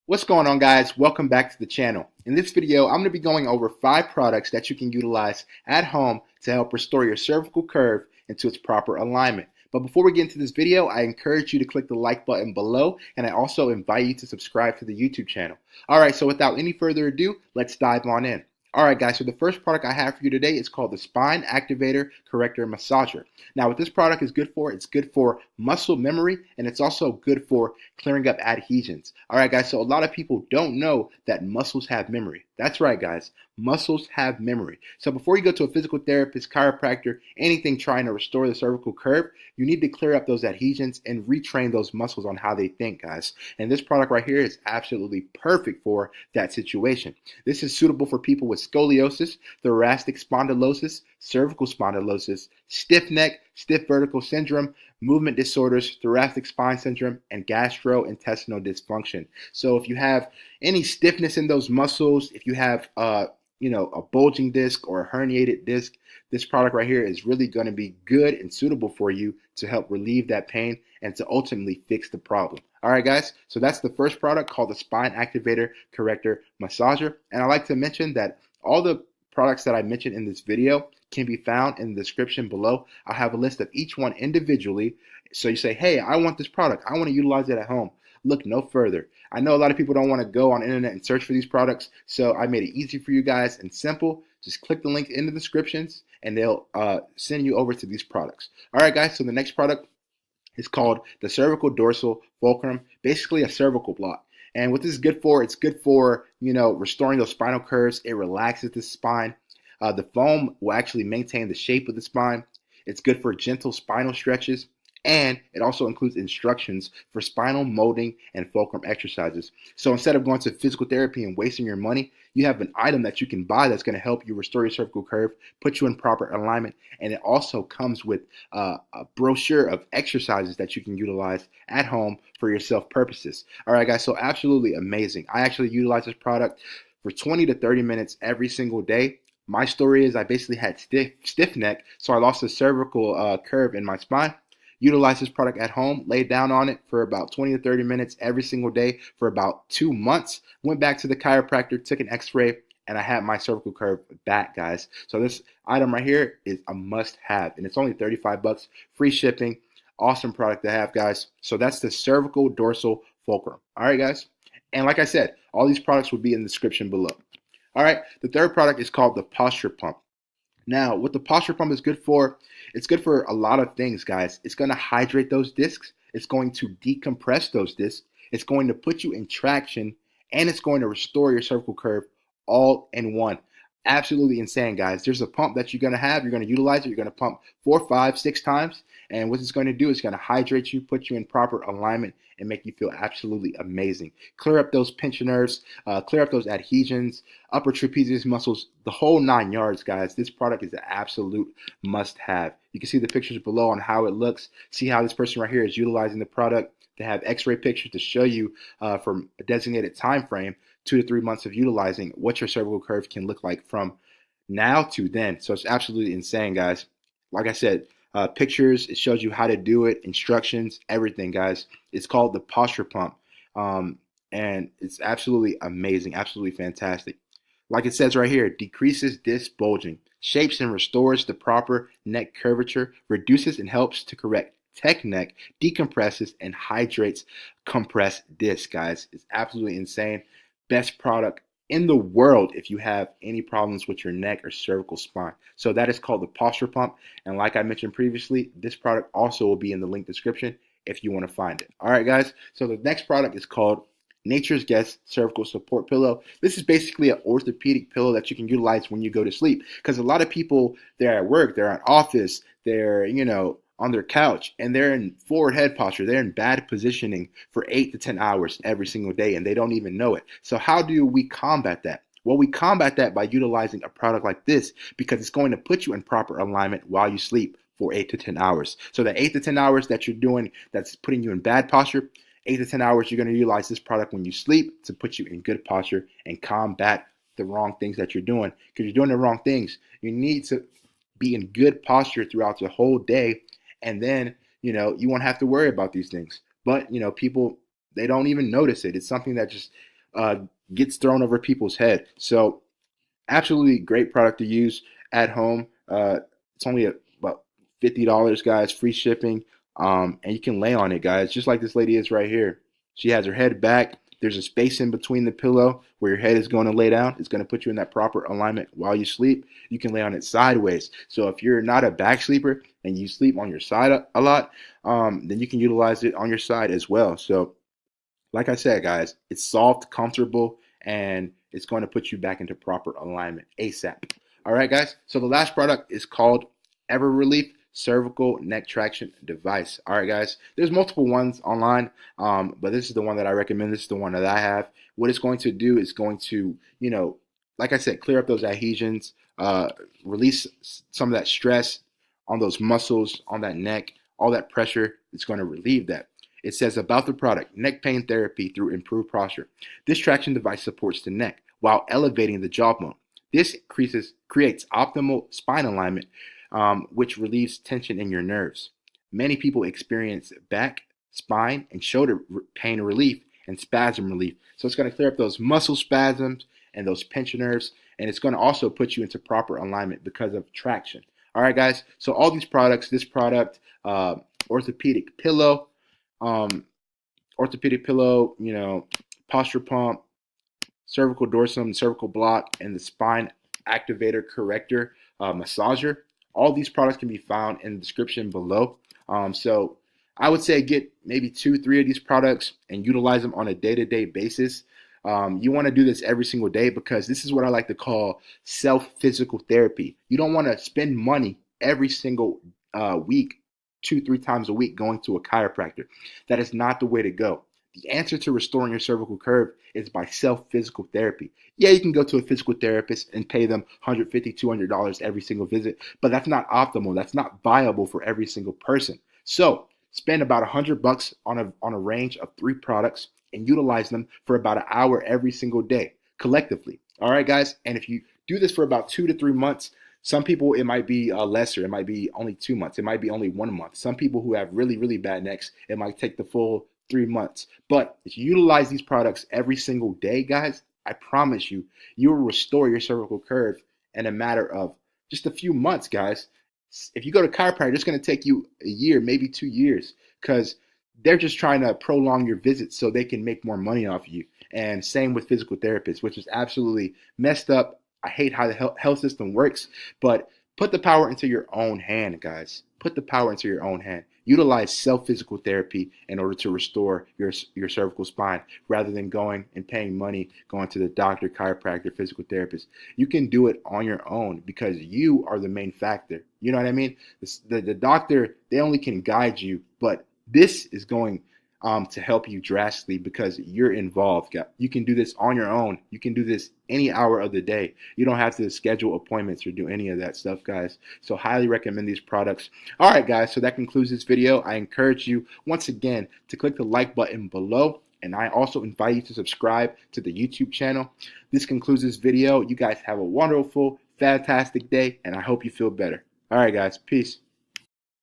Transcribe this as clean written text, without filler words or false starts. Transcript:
What's going on, guys? Welcome back to the channel. In this video, I'm going to be going over 5 products that you can utilize at home to help restore your cervical curve into its proper alignment. But before we get into this video, I encourage you to click the like button below, and I also invite you to subscribe to the YouTube channel. Alright, so without any further ado, let's dive on in. Alright guys, so the first product I have for you today is called the Spine Activator Corrector Massager. Now what this product is good for, it's good for muscle memory, and it's also good for clearing up adhesions. Alright guys, so a lot of people don't know that muscles have memory. That's right guys, muscles have memory. So before you go to a physical therapist, chiropractor, anything trying to restore the cervical curve, you need to clear up those adhesions and retrain those muscles on how they think, guys. And this product right here is absolutely perfect for that situation. This is suitable for people with scoliosis, thoracic spondylosis, cervical spondylosis, stiff neck, stiff vertical syndrome, movement disorders, thoracic spine syndrome, and gastrointestinal dysfunction. So if you have any stiffness in those muscles, if you have a bulging disc or a herniated disc, this product right here is really going to be good and suitable for you to help relieve that pain and to ultimately fix the problem. All right, guys, so that's the first product called the Spine Activator Corrector Massager. And I like to mention that all the products that I mentioned in this video can be found in the description below. I'll have a list of each one individually. So you say, hey, I want this product. I want to utilize it at home. Look no further. I know a lot of people don't want to go on the internet and search for these products, so I made it easy for you guys and simple. Just click the link in the descriptions and they'll send you over to these products. All right, guys, so the next product is called the Cervical Dorsal Fulcrum, basically a cervical block. And what this is good for, it's good for, restoring those spinal curves. It relaxes the spine. The foam will actually maintain the shape of the spine. It's good for gentle spinal stretches. And it also includes instructions for spinal molding and fulcrum exercises. So instead of going to physical therapy and wasting your money, you have an item that you can buy that's going to help you restore your cervical curve, put you in proper alignment, and it also comes with a brochure of exercises that you can utilize at home for your self purposes. All right, guys, so absolutely amazing. I actually utilize this product for 20 to 30 minutes every single day. My story is I basically had stiff neck, so I lost the cervical curve in my spine. Utilize this product at home, laid down on it for about 20 to 30 minutes every single day for about 2 months. Went back to the chiropractor, took an x-ray, and I had my cervical curve back, guys. So this item right here is a must-have, and it's only 35 bucks, free shipping. Awesome product to have, guys. So that's the Cervical Dorsal Fulcrum. All right, guys. And like I said, all these products will be in the description below. All right, the third product is called the Posture Pump. Now, what the posture pump is good for, it's good for a lot of things, guys. It's going to hydrate those discs. It's going to decompress those discs. It's going to put you in traction, and it's going to restore your cervical curve all in one. Absolutely insane, guys. There's a pump that you're going to have. You're going to utilize it. You're going to pump 4, 5, 6 times. And what it's going to do is going to hydrate you, put you in proper alignment, and make you feel absolutely amazing. Clear up those pinched nerves, clear up those adhesions, upper trapezius muscles, the whole 9 yards, guys. This product is an absolute must-have. You can see the pictures below on how it looks. See how this person right here is utilizing the product. They have x-ray pictures to show you from a designated time frame, 2 to 3 months of utilizing, what your cervical curve can look like from now to then. So it's absolutely insane, guys. Like I said, pictures, it shows you how to do it, instructions, everything, guys. It's called the Posture Pump, and it's absolutely amazing, absolutely fantastic. Like it says right here, decreases disc bulging, shapes and restores the proper neck curvature, reduces and helps to correct tech neck, decompresses and hydrates compressed disc, guys. It's absolutely insane. Best product in the world if you have any problems with your neck or cervical spine. So that is called the Posture Pump. And like I mentioned previously, this product also will be in the link description if you want to find it. All right, guys. So the next product is called Nature's Guest Cervical Support Pillow. This is basically an orthopedic pillow that you can utilize when you go to sleep. Because a lot of people, they're at work, they're at office, they're, on their couch, and they're in forward head posture. They're in bad positioning for 8 to 10 hours every single day, and they don't even know it. So how do we combat that? Well, we combat that by utilizing a product like this, because it's going to put you in proper alignment while you sleep for 8 to 10 hours. So the 8 to 10 hours that you're doing that's putting you in bad posture, 8 to 10 hours, you're going to utilize this product when you sleep to put you in good posture and combat the wrong things that you're doing. Because you're doing the wrong things. You need to be in good posture throughout the whole day, and then, you won't have to worry about these things. But, people, they don't even notice it. It's something that just gets thrown over people's head. So absolutely great product to use at home. It's only about $50, guys, free shipping. And you can lay on it, guys, just like this lady is right here. She has her head back. There's a space in between the pillow where your head is going to lay down. It's going to put you in that proper alignment while you sleep. You can lay on it sideways. So if you're not a back sleeper and you sleep on your side a lot, then you can utilize it on your side as well. So like I said, guys, it's soft, comfortable, and it's going to put you back into proper alignment ASAP. All right, guys. So the last product is called Ever Relief Cervical Neck Traction Device. All right, guys. There's multiple ones online, but this is the one that I recommend. This is the one that I have. What it's going to do is going to, like I said, clear up those adhesions, release some of that stress on those muscles, on that neck, all that pressure. It's going to relieve that. It says about the product, neck pain therapy through improved posture. This traction device supports the neck while elevating the jawbone. This creates optimal spine alignment, which relieves tension in your nerves. Many people experience back, spine, and shoulder pain relief and spasm relief. So it's going to clear up those muscle spasms and those pinched nerves, and it's going to also put you into proper alignment because of traction. All right, guys. So all these products, this product, orthopedic pillow, posture pump, cervical dorsum, cervical block, and the spine activator corrector massager. All these products can be found in the description below. So I would say get maybe 2-3 of these products and utilize them on a day-to-day basis. You want to do this every single day because this is what I like to call self-physical therapy. You don't want to spend money every single week, 2-3 times a week going to a chiropractor. That is not the way to go. The answer to restoring your cervical curve is by self-physical therapy. Yeah, you can go to a physical therapist and pay them $150, $200 every single visit, but that's not optimal. That's not viable for every single person. So spend about $100 on a range of 3 products and utilize them for about an hour every single day collectively. All right, guys. And if you do this for about 2 to 3 months, some people it might be lesser. It might be only 2 months. It might be only 1 month. Some people who have really, really bad necks, it might take the full 3 months. But if you utilize these products every single day, guys, I promise you, you will restore your cervical curve in a matter of just a few months, guys. If you go to chiropractor, it's going to take you a year, maybe 2 years, because they're just trying to prolong your visits so they can make more money off of you. And same with physical therapists, which is absolutely messed up. I hate how the health system works, but put the power into your own hand, guys. Put the power into your own hand. Utilize self-physical therapy in order to restore your cervical spine rather than going and paying money, going to the doctor, chiropractor, physical therapist. You can do it on your own because you are the main factor. You know what I mean? The doctor, they only can guide you, but this is going to help you drastically because you're involved. You can do this on your own. You can do this any hour of the day. You don't have to schedule appointments or do any of that stuff, guys. So highly recommend these products. All right, guys, so that concludes this video. I encourage you once again to click the like button below. And I also invite you to subscribe to the YouTube channel. This concludes this video. You guys have a wonderful, fantastic day, and I hope you feel better. All right, guys, peace.